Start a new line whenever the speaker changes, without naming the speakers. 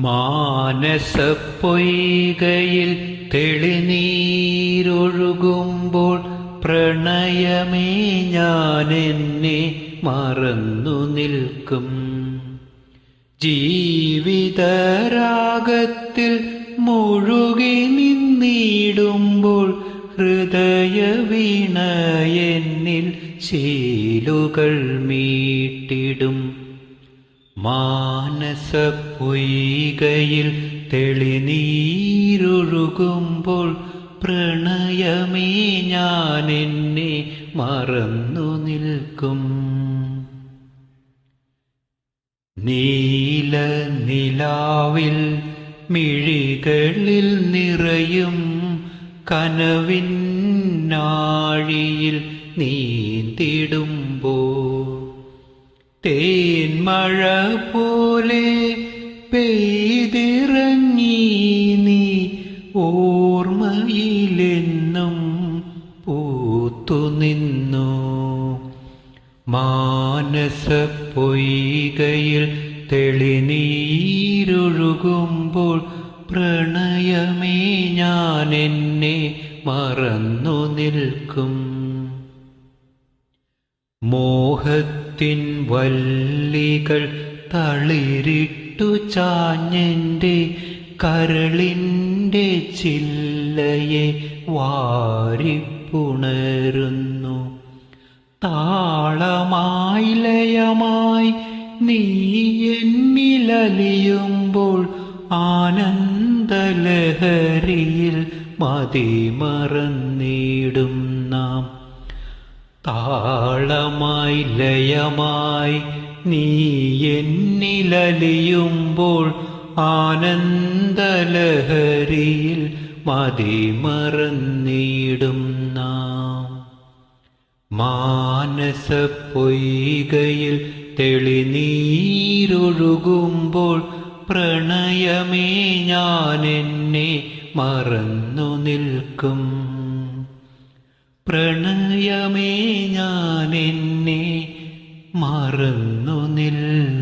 മാനസപ്പൊയ്കയിൽ തെളിനീരൊഴുകുമ്പോൾ പ്രണയമേ ഞാനെന്നെ മറന്നു നിൽക്കും. ജീവിതരാഗത്തിൽ മുഴുകി നിന്നിടുമ്പോൾ ഹൃദയവീണ എന്നിൽ ശീലുകൾ മീട്ടിടും. മാനസപ്പൊയ്കയിൽ തെളിനീരൊഴുകുമ്പോൾ പ്രണയമേ ഞാനെന്നെ മറന്നു നിൽക്കും. നീല നിലാവിൽ മിഴികളിൽ നിറയും കനവിന്നാഴിയിൽ നീന്തിടുമ്പോൾ തേന്മഴ പോലെ പെയ്തിറങ്ങി നീ ഓർമ്മയിലെന്നും പൂത്തുനിന്നു. മാനസപ്പൊയ്കയിൽ തെളിനീരൊഴുകുമ്പോൾ പ്രണയമേ ഞാനെന്നെ മറന്നു നിൽക്കും. മോഹത്തിൻ വല്ലികൾ തളിരിട്ടു ചാഞ്ഞെൻ്റെ കരളിൻ്റെ ചില്ലയെ വാരിപ്പുണരുന്നു. താളമായി ലയമായി നീ എന്നിലലിയുമ്പോൾ ആനന്ദലഹരിയിൽ മതിമറന്നിടും നാം. താളമായി ലയമായി നീ എന്നിലലിയുമ്പോൾ ആനന്ദലഹരിയിൽ മതിമറന്നിടും നാം. മാനസപ്പൊയ്കയിൽ തെളിനീരൊഴുകുമ്പോൾ പ്രണയമേ ഞാനെന്നെ മറന്നു നിൽക്കും. പ്രണയമേ ഞാനെന്നെ മറന്നു നിൽക്കും.